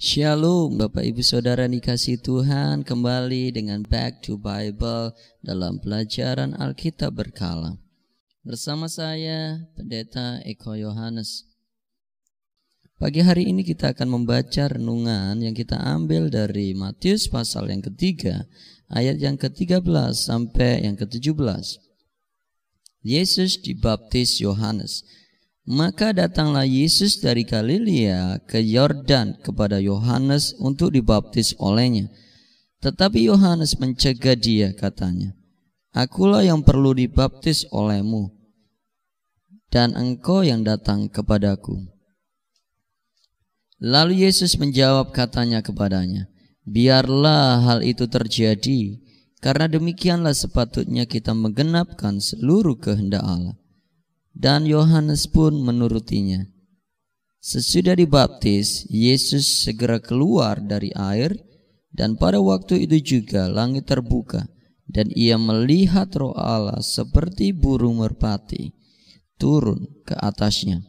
Shalom Bapak Ibu Saudara dikasihi Tuhan, kembali dengan Back to Bible dalam pelajaran Alkitab berkala. Bersama saya Pendeta Eko Yohanes. Pagi hari ini kita akan membaca renungan yang kita ambil dari Matius pasal yang ketiga, ayat yang ke-13 sampai yang ke-17. Yesus dibaptis Yohanes. Maka datanglah Yesus dari Galilea ke Yordan kepada Yohanes untuk dibaptis olehnya. Tetapi Yohanes mencegah dia, katanya, "Akulah yang perlu dibaptis olehmu, dan engkau yang datang kepadaku." Lalu Yesus menjawab, katanya kepadanya, "Biarlah hal itu terjadi, karena demikianlah sepatutnya kita menggenapkan seluruh kehendak Allah." Dan Yohanes pun menurutinya. Sesudah dibaptis, Yesus segera keluar dari air, dan pada waktu itu juga langit terbuka, dan ia melihat Roh Allah seperti burung merpati turun ke atasnya.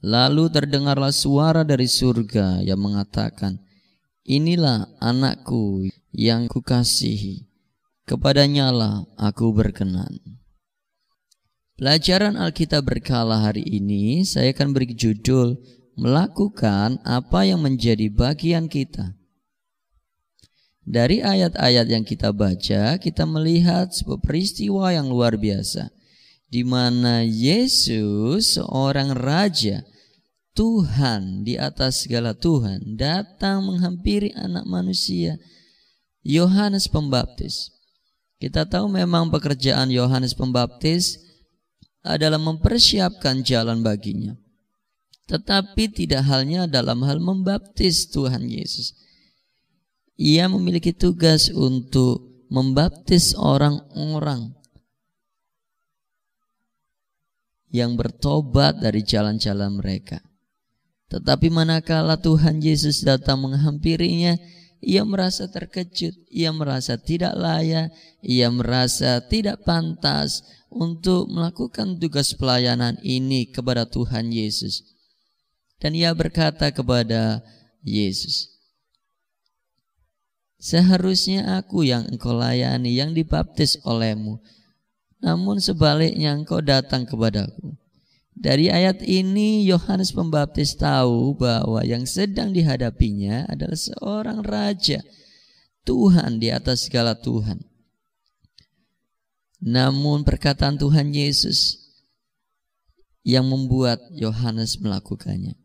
Lalu terdengarlah suara dari surga yang mengatakan, "Inilah anakku yang kukasihi, kepadanyalah aku berkenan." Pelajaran Alkitab berkala hari ini saya akan beri judul "Melakukan apa yang menjadi bagian kita". Dari ayat-ayat yang kita baca, kita melihat sebuah peristiwa yang luar biasa, di mana Yesus, seorang raja, Tuhan di atas segala Tuhan, datang menghampiri anak manusia, Yohanes Pembaptis. Kita tahu memang pekerjaan Yohanes Pembaptis adalah mempersiapkan jalan baginya. Tetapi tidak halnya dalam hal membaptis Tuhan Yesus. Ia memiliki tugas untuk membaptis orang-orang yang bertobat dari jalan-jalan mereka. Tetapi manakala Tuhan Yesus datang menghampirinya, ia merasa terkejut, ia merasa tidak layak, ia merasa tidak pantas untuk melakukan tugas pelayanan ini kepada Tuhan Yesus. Dan ia berkata kepada Yesus, "Seharusnya aku yang engkau layani, yang dibaptis olehmu, namun sebaliknya engkau datang kepadaku." Dari ayat ini Yohanes Pembaptis tahu bahwa yang sedang dihadapinya adalah seorang raja, Tuhan di atas segala Tuhan. Namun perkataan Tuhan Yesus yang membuat Yohanes melakukannya.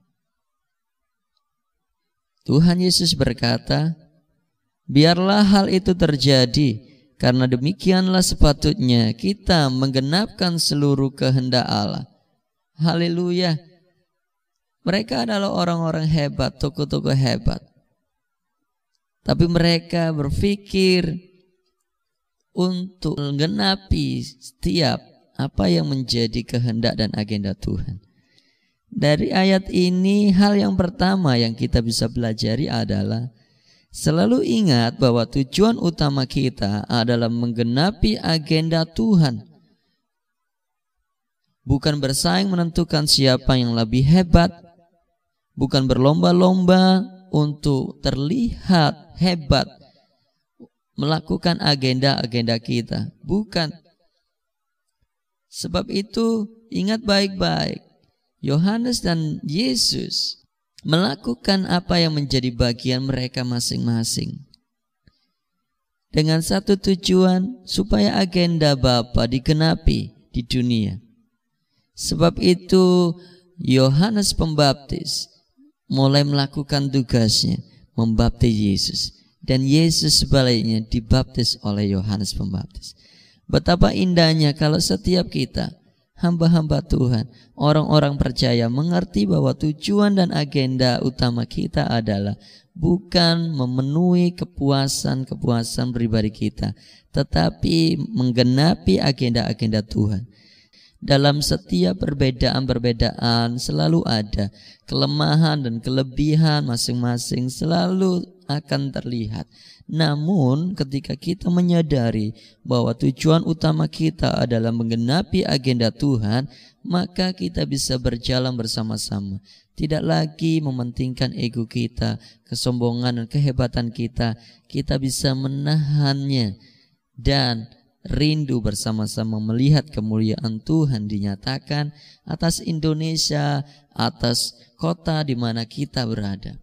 Tuhan Yesus berkata, "Biarlah hal itu terjadi, karena demikianlah sepatutnya kita menggenapkan seluruh kehendak Allah." Haleluya. Mereka adalah orang-orang hebat, tokoh-tokoh hebat. Tapi mereka berpikir untuk menggenapi setiap apa yang menjadi kehendak dan agenda Tuhan. Dari ayat ini, hal yang pertama yang kita bisa pelajari adalah selalu ingat bahwa tujuan utama kita adalah menggenapi agenda Tuhan. Bukan bersaing menentukan siapa yang lebih hebat, bukan berlomba-lomba untuk terlihat hebat melakukan agenda-agenda kita, bukan. Sebab itu ingat baik-baik, Yohanes dan Yesus melakukan apa yang menjadi bagian mereka masing-masing, dengan satu tujuan, supaya agenda Bapa digenapi di dunia. Sebab itu Yohanes Pembaptis mulai melakukan tugasnya, membaptis Yesus, dan Yesus sebaliknya dibaptis oleh Yohanes Pembaptis. Betapa indahnya kalau setiap kita, hamba-hamba Tuhan, orang-orang percaya, mengerti bahwa tujuan dan agenda utama kita adalah bukan memenuhi kepuasan pribadi kita, tetapi menggenapi agenda-agenda Tuhan. Dalam setiap perbedaan selalu ada kelemahan dan kelebihan masing-masing, selalu akan terlihat. Namun ketika kita menyadari bahwa tujuan utama kita adalah menggenapi agenda Tuhan, maka kita bisa berjalan bersama-sama. tidak lagi mementingkan ego kita, kesombongan dan kehebatan kita. Kita bisa menahannya dan rindu bersama-sama melihat kemuliaan Tuhan dinyatakan atas Indonesia, atas kota di mana kita berada.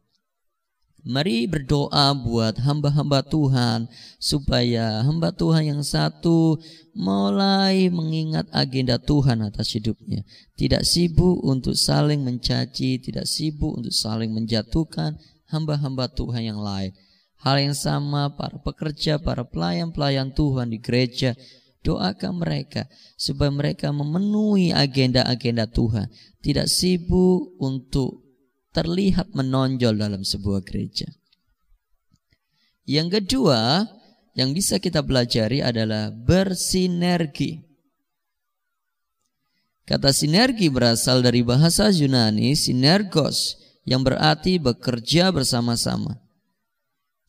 Mari berdoa buat hamba-hamba Tuhan supaya hamba Tuhan yang satu mulai mengingat agenda Tuhan atas hidupnya. Tidak sibuk untuk saling mencaci, tidak sibuk untuk saling menjatuhkan hamba-hamba Tuhan yang lain. Hal yang sama para pekerja, para pelayan-pelayan Tuhan di gereja, doakan mereka supaya mereka memenuhi agenda-agenda Tuhan. Tidak sibuk untuk terlihat menonjol dalam sebuah gereja. Yang kedua yang bisa kita pelajari adalah bersinergi. Kata sinergi berasal dari bahasa Yunani sinergos yang berarti bekerja bersama-sama.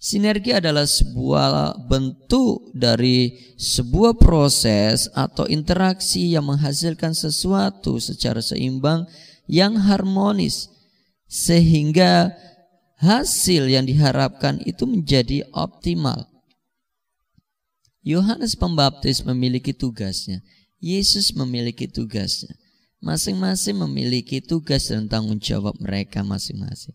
Sinergi adalah sebuah bentuk dari sebuah proses atau interaksi yang menghasilkan sesuatu secara seimbang yang harmonis, sehingga hasil yang diharapkan itu menjadi optimal. Yohanes Pembaptis memiliki tugasnya, Yesus memiliki tugasnya. Masing-masing memiliki tugas dan tanggung jawab mereka masing-masing.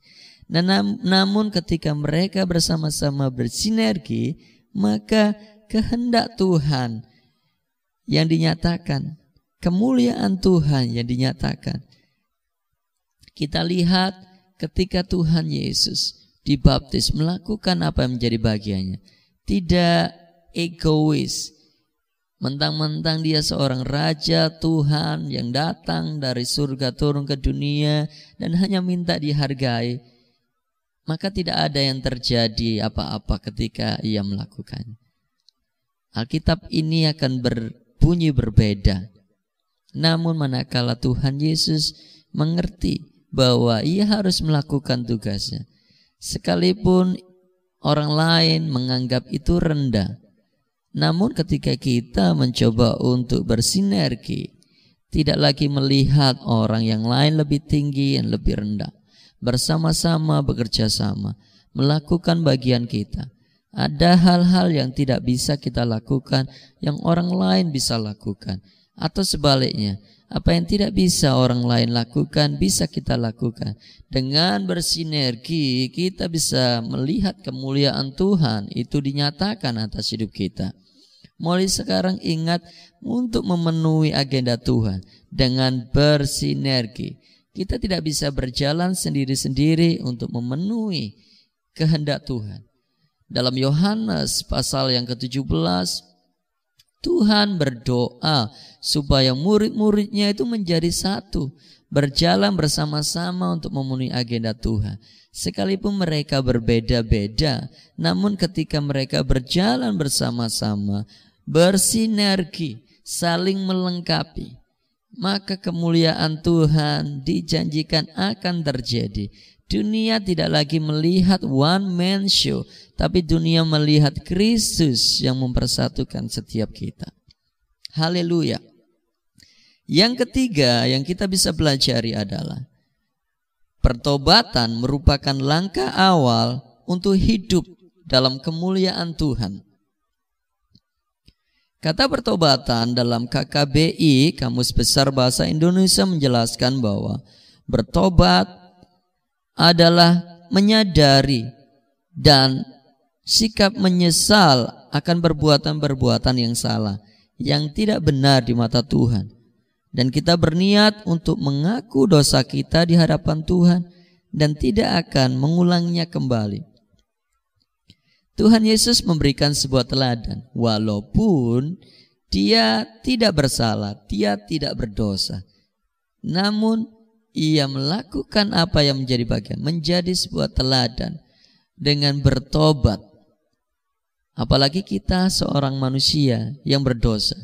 Namun ketika mereka bersama-sama bersinergi, maka kehendak Tuhan yang dinyatakan, kemuliaan Tuhan yang dinyatakan. Kita lihat ketika Tuhan Yesus dibaptis melakukan apa yang menjadi bagiannya. Tidak egois. Mentang-mentang dia seorang raja Tuhan yang datang dari surga turun ke dunia dan hanya minta dihargai, maka tidak ada yang terjadi apa-apa ketika ia melakukannya. Alkitab ini akan berbunyi berbeda. Namun manakala Tuhan Yesus mengerti bahwa ia harus melakukan tugasnya, sekalipun orang lain menganggap itu rendah. Namun ketika kita mencoba untuk bersinergi, tidak lagi melihat orang yang lain lebih tinggi dan lebih rendah, bersama-sama bekerja sama, melakukan bagian kita. Ada hal-hal yang tidak bisa kita lakukan yang orang lain bisa lakukan, atau sebaliknya, apa yang tidak bisa orang lain lakukan bisa kita lakukan. Dengan bersinergi kita bisa melihat kemuliaan Tuhan itu dinyatakan atas hidup kita. Mulai sekarang ingat untuk memenuhi agenda Tuhan dengan bersinergi. Kita tidak bisa berjalan sendiri-sendiri untuk memenuhi kehendak Tuhan. Dalam Yohanes pasal yang ke-17, Tuhan berdoa supaya murid-muridnya itu menjadi satu, berjalan bersama-sama untuk memenuhi agenda Tuhan. Sekalipun mereka berbeda-beda, namun ketika mereka berjalan bersama-sama, bersinergi, saling melengkapi, maka kemuliaan Tuhan dijanjikan akan terjadi. Dunia tidak lagi melihat one man show, tapi dunia melihat Kristus yang mempersatukan setiap kita. Haleluya. Yang ketiga yang kita bisa pelajari adalah pertobatan merupakan langkah awal untuk hidup dalam kemuliaan Tuhan. Kata pertobatan dalam KKBI, Kamus Besar Bahasa Indonesia, menjelaskan bahwa bertobat adalah menyadari dan sikap menyesal akan perbuatan-perbuatan yang salah, yang tidak benar di mata Tuhan. Dan kita berniat untuk mengaku dosa kita di hadapan Tuhan dan tidak akan mengulanginya kembali. Tuhan Yesus memberikan sebuah teladan, walaupun dia tidak bersalah, dia tidak berdosa, namun ia melakukan apa yang menjadi bagian, menjadi sebuah teladan dengan bertobat. Apalagi kita seorang manusia yang berdosa.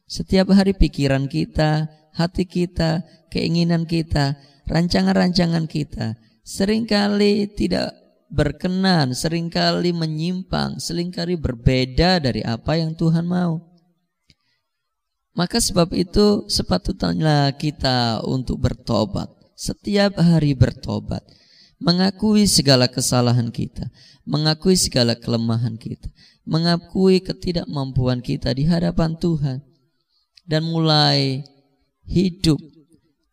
Setiap hari pikiran kita, hati kita, keinginan kita, rancangan-rancangan kita seringkali tidak berkenan, seringkali menyimpang, seringkali berbeda dari apa yang Tuhan mau. Maka sebab itu sepatutnya kita untuk bertobat. setiap hari bertobat, mengakui segala kesalahan kita, mengakui segala kelemahan kita, mengakui ketidakmampuan kita di hadapan Tuhan, dan mulai hidup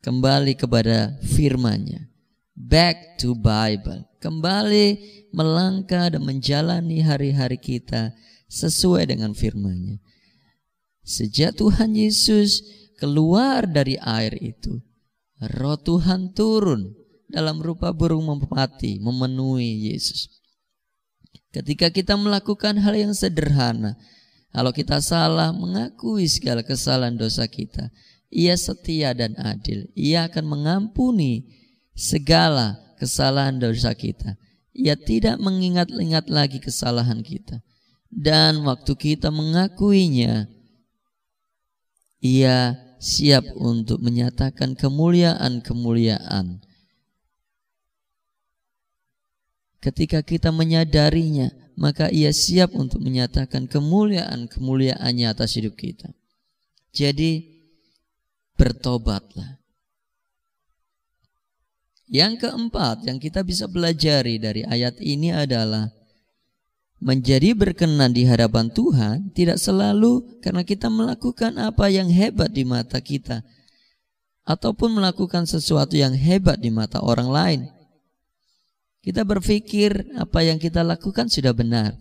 kembali kepada firman-Nya. Back to Bible. Kembali melangkah dan menjalani hari-hari kita sesuai dengan firman-Nya. Sejak Tuhan Yesus keluar dari air itu, Roh Tuhan turun dalam rupa burung merpati memenuhi Yesus. Ketika kita melakukan hal yang sederhana, kalau kita salah, mengakui segala kesalahan dosa kita, Ia setia dan adil. Ia akan mengampuni segala kesalahan dosa kita. Ia tidak mengingat-ingat lagi kesalahan kita. Dan waktu kita mengakuinya, Ia siap untuk menyatakan kemuliaan-kemuliaan. Ketika kita menyadarinya, maka Ia siap untuk menyatakan kemuliaan-kemuliaannya atas hidup kita. Jadi bertobatlah. Yang keempat yang kita bisa pelajari dari ayat ini adalah menjadi berkenan di hadapan Tuhan tidak selalu karena kita melakukan apa yang hebat di mata kita ataupun melakukan sesuatu yang hebat di mata orang lain. Kita berpikir apa yang kita lakukan sudah benar.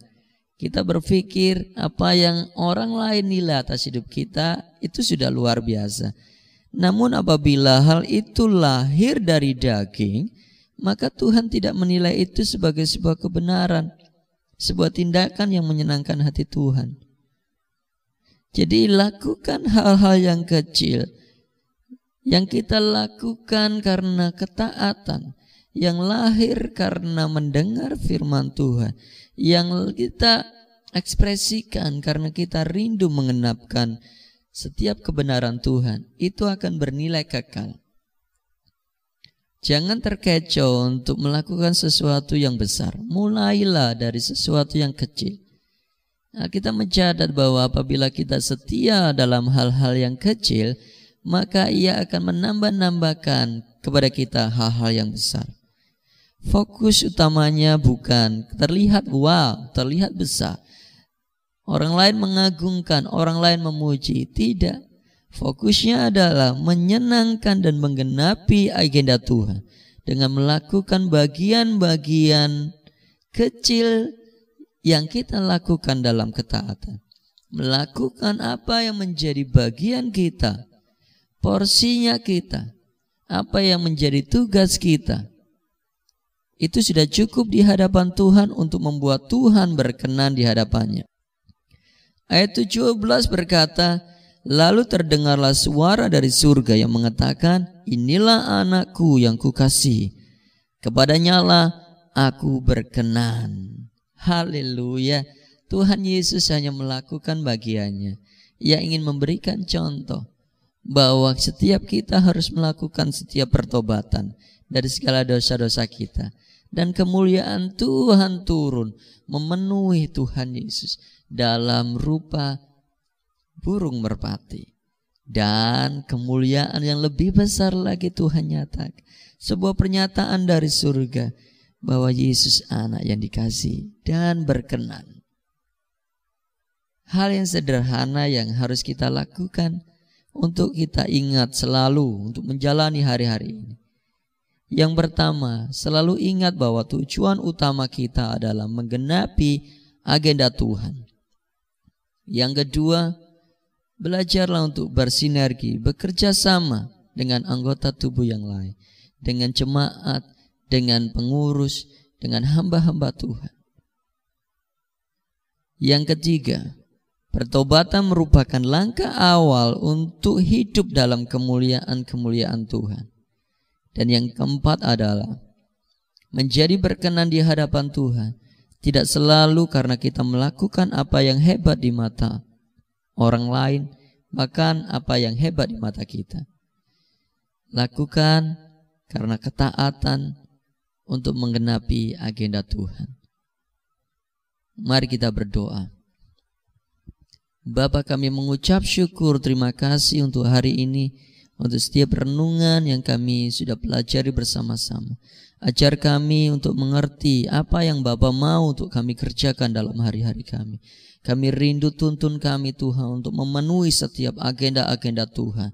Kita berpikir apa yang orang lain nilai atas hidup kita itu sudah luar biasa. Namun apabila hal itu lahir dari daging, maka Tuhan tidak menilai itu sebagai sebuah kebenaran, sebuah tindakan yang menyenangkan hati Tuhan. Jadi lakukan hal-hal yang kecil yang kita lakukan karena ketaatan, yang lahir karena mendengar firman Tuhan, yang kita ekspresikan karena kita rindu mengenapkan setiap kebenaran Tuhan, itu akan bernilai kekal. Jangan terkecoh untuk melakukan sesuatu yang besar. Mulailah dari sesuatu yang kecil. Nah, kita mencatat bahwa apabila kita setia dalam hal-hal yang kecil, maka Ia akan menambah-nambahkan kepada kita hal-hal yang besar. Fokus utamanya bukan terlihat wow, terlihat besar. Orang lain mengagungkan, orang lain memuji. Tidak. Fokusnya adalah menyenangkan dan menggenapi agenda Tuhan dengan melakukan bagian-bagian kecil yang kita lakukan dalam ketaatan. Melakukan apa yang menjadi bagian kita, porsinya kita, apa yang menjadi tugas kita. Itu sudah cukup di hadapan Tuhan untuk membuat Tuhan berkenan di hadapannya. Ayat 17 berkata, lalu terdengarlah suara dari surga yang mengatakan, inilah anakku yang kukasihi, kepadanyalah aku berkenan. Haleluya. Tuhan Yesus hanya melakukan bagiannya. Ia ingin memberikan contoh bahwa setiap kita harus melakukan setiap pertobatan dari segala dosa-dosa kita. Dan kemuliaan Tuhan turun memenuhi Tuhan Yesus dalam rupa burung merpati. Dan kemuliaan yang lebih besar lagi Tuhan nyatakan. Sebuah pernyataan dari surga bahwa Yesus anak yang dikasihi dan berkenan. Hal yang sederhana yang harus kita lakukan untuk kita ingat selalu untuk menjalani hari-hari ini. Yang pertama, selalu ingat bahwa tujuan utama kita adalah menggenapi agenda Tuhan. Yang kedua, belajarlah untuk bersinergi, bekerja sama dengan anggota tubuh yang lain, dengan jemaat, dengan pengurus, dengan hamba-hamba Tuhan. Yang ketiga, pertobatan merupakan langkah awal untuk hidup dalam kemuliaan-kemuliaan Tuhan. Dan yang keempat adalah menjadi berkenan di hadapan Tuhan tidak selalu karena kita melakukan apa yang hebat di mata orang lain, bahkan apa yang hebat di mata kita. Lakukan karena ketaatan untuk menggenapi agenda Tuhan. Mari kita berdoa. Bapa, kami mengucap syukur, terima kasih untuk hari ini, untuk setiap renungan yang kami sudah pelajari bersama-sama. Ajar kami untuk mengerti apa yang Bapa mau untuk kami kerjakan dalam hari-hari kami. Kami rindu, tuntun kami Tuhan untuk memenuhi setiap agenda-agenda Tuhan.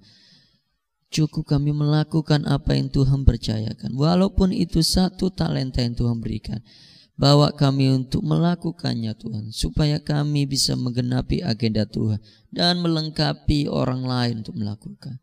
Cukup kami melakukan apa yang Tuhan percayakan. Walaupun itu satu talenta yang Tuhan berikan. Bawa kami untuk melakukannya Tuhan. Supaya kami bisa menggenapi agenda Tuhan. Dan melengkapi orang lain untuk melakukan.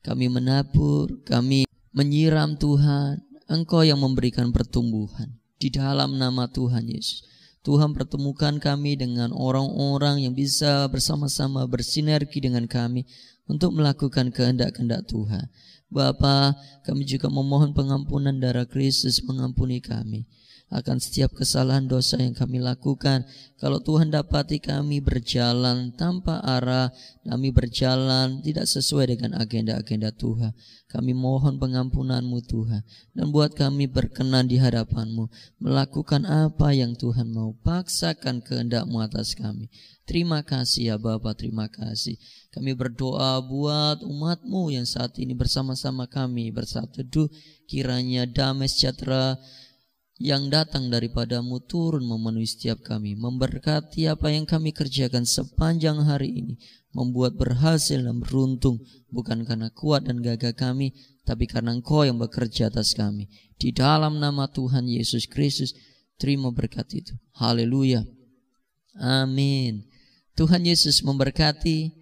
Kami menabur, kami menyiram Tuhan. Engkau yang memberikan pertumbuhan. Di dalam nama Tuhan Yesus. Tuhan pertemukan kami dengan orang-orang yang bisa bersama-sama bersinergi dengan kami. Untuk melakukan kehendak-kehendak Tuhan. Bapa, kami juga memohon pengampunan darah Kristus mengampuni kami akan setiap kesalahan dosa yang kami lakukan. Kalau Tuhan dapati kami berjalan tanpa arah, kami berjalan tidak sesuai dengan agenda-agenda Tuhan, kami mohon pengampunan-Mu Tuhan, dan buat kami berkenan di hadapan-Mu, melakukan apa yang Tuhan mau. Paksakan kehendak-Mu atas kami. Terima kasih ya Bapa, terima kasih. Kami berdoa buat umat-Mu yang saat ini bersama-sama kami bersatu teduh. Kiranya damai sejahtera yang datang daripada-Mu turun memenuhi setiap kami, memberkati apa yang kami kerjakan sepanjang hari ini, membuat berhasil dan beruntung, bukan karena kuat dan gagah kami, tapi karena Engkau yang bekerja atas kami. Di dalam nama Tuhan Yesus Kristus, terima berkat itu. Haleluya. Amin. Tuhan Yesus memberkati.